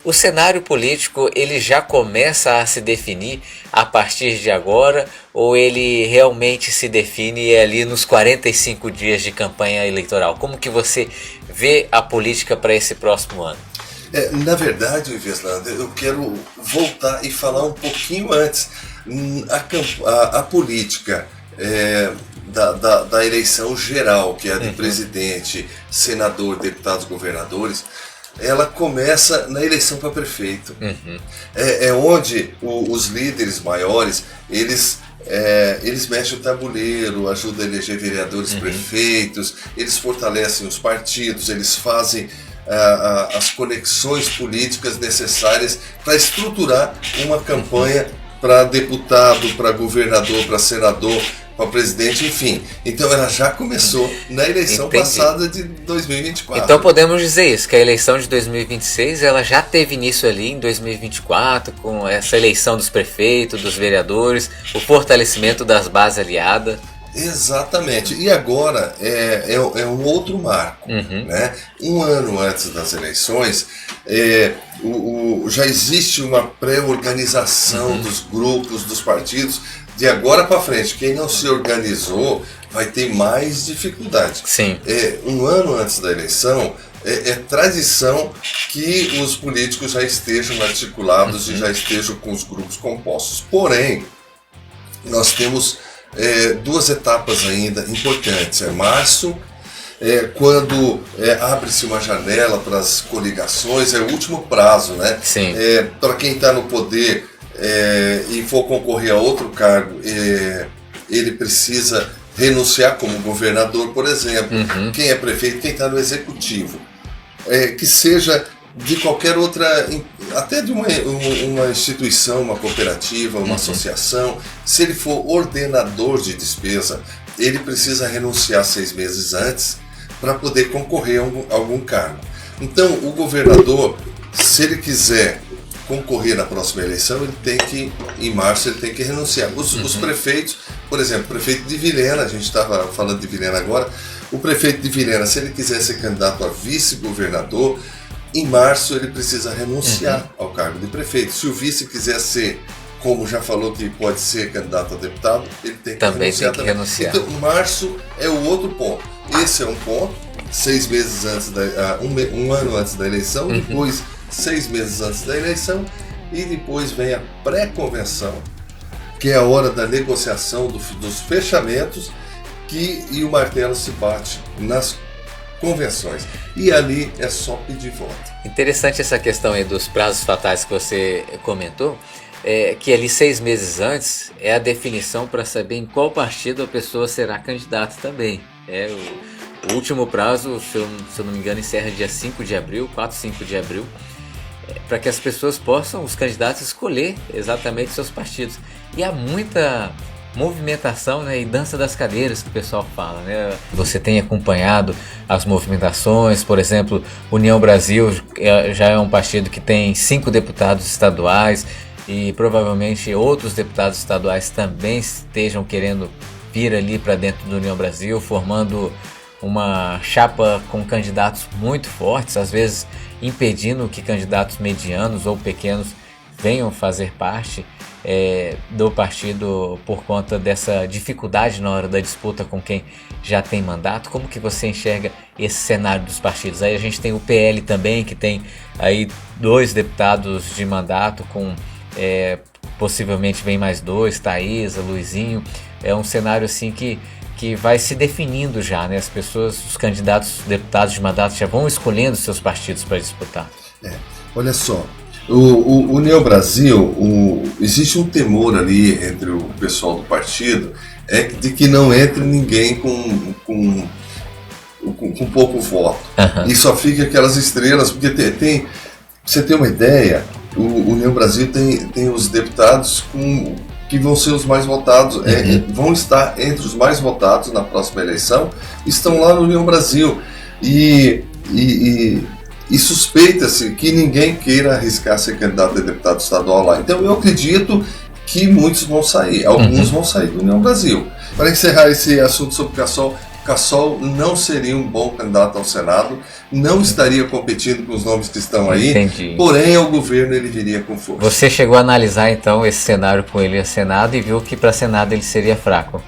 O cenário político ele já começa a se definir a partir de agora ou ele realmente se define ali nos 45 dias de campanha eleitoral? Como que você vê a política para esse próximo ano? Na verdade, Veslanda, eu quero voltar e falar um pouquinho antes. A política da eleição geral, que é a de presidente, senador, deputados, governadores, ela começa na eleição para prefeito. É onde os líderes maiores, eles mexem o tabuleiro, ajudam a eleger vereadores, prefeitos, eles fortalecem os partidos, eles fazem as conexões políticas necessárias para estruturar uma campanha para deputado, para governador, para senador, para presidente, enfim. Então ela já começou na eleição passada de 2024. Então podemos dizer isso, que a eleição de 2026 ela já teve início ali em 2024, com essa eleição dos prefeitos, dos vereadores, o fortalecimento das bases aliadas. Exatamente. E agora é um outro marco. Né? Um ano antes das eleições, já existe uma pré-organização dos grupos, dos partidos. De agora para frente, quem não se organizou vai ter mais dificuldade. Sim. Um ano antes da eleição, é tradição que os políticos já estejam articulados e já estejam com os grupos compostos. Porém, nós temos duas etapas ainda importantes. Março, quando abre-se uma janela para as coligações, é o último prazo, né? Sim. Para quem está no poder e for concorrer a outro cargo, ele precisa renunciar como governador, por exemplo. Quem é prefeito, quem está no executivo. Que seja de qualquer outra, até de uma instituição, uma cooperativa, uma associação, se ele for ordenador de despesa, ele precisa renunciar 6 meses antes para poder concorrer a algum cargo. Então, o governador, se ele quiser concorrer na próxima eleição, ele tem que, em março, ele tem que renunciar. Os prefeitos, por exemplo, o prefeito de Vilhena, a gente estava falando de Vilhena agora, o prefeito de Vilhena, se ele quiser ser candidato a vice-governador, em março ele precisa renunciar ao cargo de prefeito. Se o vice quiser ser, como já falou que pode ser candidato a deputado, ele tem que renunciar. Então, março é o outro ponto. Esse é um ponto, 6 meses antes um ano antes da eleição, depois 6 meses antes da eleição, e depois vem a pré-convenção, que é a hora da negociação dos fechamentos, e o martelo se bate nas convenções. E ali é só pedir voto. Interessante essa questão aí dos prazos fatais que você comentou, que ali 6 meses antes é a definição para saber em qual partido a pessoa será candidata também. O último prazo, se eu não me engano, encerra dia 5 de abril, 4, 5 de abril, para que as pessoas possam, os candidatos, escolher exatamente seus partidos. E há muita movimentação, né, e dança das cadeiras que o pessoal fala, né? Você tem acompanhado as movimentações, por exemplo, União Brasil já é um partido que tem 5 deputados estaduais e provavelmente outros deputados estaduais também estejam querendo vir ali para dentro do União Brasil, formando uma chapa com candidatos muito fortes, às vezes impedindo que candidatos medianos ou pequenos venham fazer parte do partido por conta dessa dificuldade na hora da disputa com quem já tem mandato. Como que você enxerga esse cenário dos partidos? Aí a gente tem o PL também, que tem aí 2 deputados de mandato, com possivelmente vem mais 2, Thaísa, Luizinho. É um cenário assim que vai se definindo já, né? As pessoas, os candidatos, deputados de mandato já vão escolhendo seus partidos para disputar. Olha só, o União Brasil, existe um temor ali entre o pessoal do partido de que não entre ninguém com pouco voto. E só fica aquelas estrelas, porque você tem uma ideia, o União Brasil tem os deputados que vão ser os mais votados, vão estar entre os mais votados na próxima eleição, estão lá no União Brasil. E suspeita-se que ninguém queira arriscar ser candidato a deputado estadual lá. Então eu acredito que muitos vão sair, alguns vão sair do União Brasil. Para encerrar esse assunto sobre o Cassol não seria um bom candidato ao Senado, não estaria competindo com os nomes que estão aí, Entendi. Porém ao governo ele viria com força. Você chegou a analisar então esse cenário com ele a Senado e viu que para Senado ele seria fraco.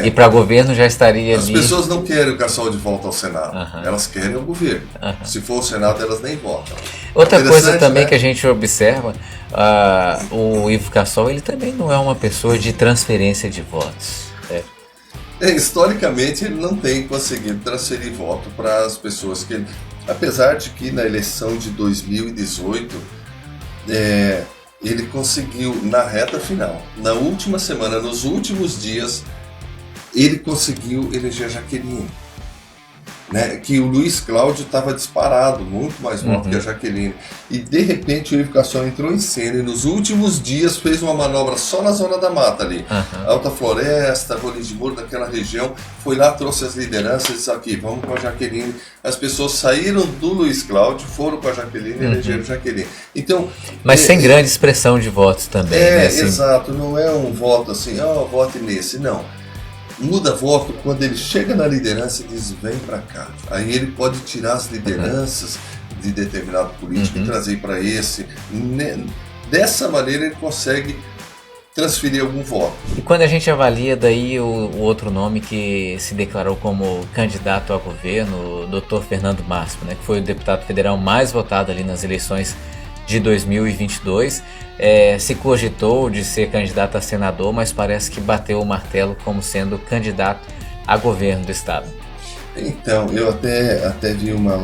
E para governo já estaria As pessoas não querem o Cassol de volta ao Senado, elas querem o governo. Se for o Senado, elas nem votam. Outra coisa também, né, que a gente observa, o Ivo Cassol, ele também não é uma pessoa de transferência de votos. Historicamente, ele não tem conseguido transferir voto para as pessoas que ele... Apesar de que na eleição de 2018, ele conseguiu, na reta final, na última semana, nos últimos dias, ele conseguiu eleger Jaqueline, né? Que o Luiz Cláudio estava disparado, muito mais voto que a Jaqueline. E de repente o Ivo Cassol entrou em cena e nos últimos dias fez uma manobra só na Zona da Mata ali. Alta Floresta, Rolim de Moura, daquela região. Foi lá, trouxe as lideranças e disse aqui, vamos com a Jaqueline. As pessoas saíram do Luiz Cláudio, foram com a Jaqueline e elegeram Jaqueline. Então, mas sem grande expressão de votos também. Né? Assim... Exato, não é um voto assim, vote nesse, não. Muda voto quando ele chega na liderança e diz, vem para cá. Aí ele pode tirar as lideranças de determinado político e trazer para esse. Dessa maneira ele consegue transferir algum voto. E quando a gente avalia daí o outro nome que se declarou como candidato a governo, o Dr. Fernando Máximo, né, que foi o deputado federal mais votado ali nas eleições de 2022, se cogitou de ser candidato a senador, mas parece que bateu o martelo como sendo candidato a governo do estado. Então, eu até vi uma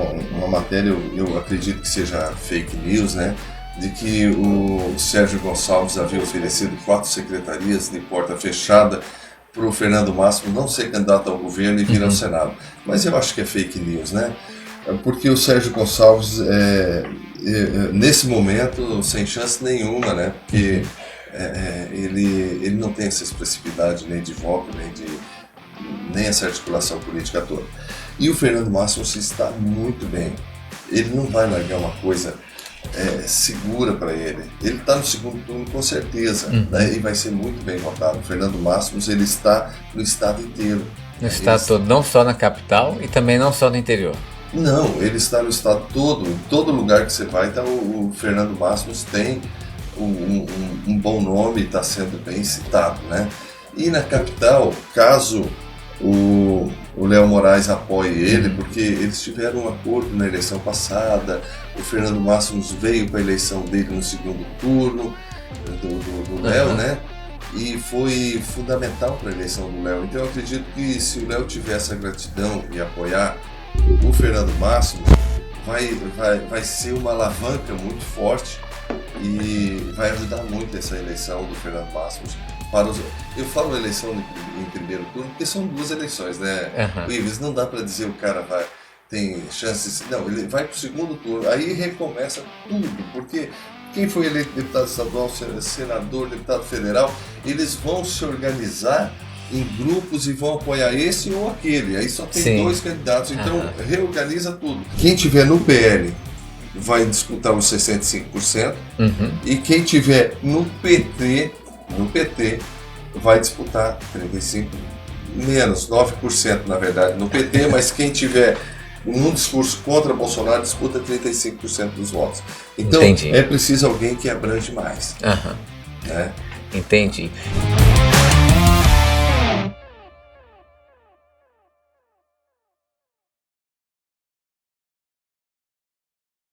matéria, eu acredito que seja fake news, né, de que o Sérgio Gonçalves havia oferecido 4 secretarias de porta fechada para o Fernando Máximo não ser candidato ao governo e vir ao Senado. Mas eu acho que é fake news, né? Porque o Sérgio Gonçalves, nesse momento, sem chance nenhuma, né? Porque ele não tem essa expressividade nem de voto, nem essa articulação política toda. E o Fernando Máximo se está muito bem. Ele não vai largar uma coisa segura para ele. Ele está no segundo turno com certeza, né? E vai ser muito bem votado. O Fernando Máximo, ele está no estado inteiro. No estado todo, não só na capital e também não só no interior. Não, ele está no estado todo, em todo lugar que você vai, então o Fernando Máximo tem um bom nome e está sendo bem citado, né? E na capital, caso o Léo Moraes apoie ele, porque eles tiveram um acordo na eleição passada, o Fernando Máximo veio para a eleição dele no segundo turno, do Léo, né? E foi fundamental para a eleição do Léo. Então eu acredito que se o Léo tiver essa gratidão e apoiar o Fernando Máximo, vai ser uma alavanca muito forte e vai ajudar muito essa eleição do Fernando Máximo. Eu falo eleição em primeiro turno porque são 2 eleições, né? Ives, não dá para dizer o cara tem chances. Não, ele vai para o segundo turno, aí recomeça tudo, porque quem foi eleito deputado estadual, senador, deputado federal, eles vão se organizar em grupos e vão apoiar esse ou aquele. Aí só tem 2 candidatos, então reorganiza tudo. Quem tiver no PL vai disputar os 65%, e quem tiver no PT vai disputar 35%, menos 9% na verdade no PT, mas quem tiver num discurso contra Bolsonaro disputa 35% dos votos. Então é preciso alguém que abrange mais. Entendi.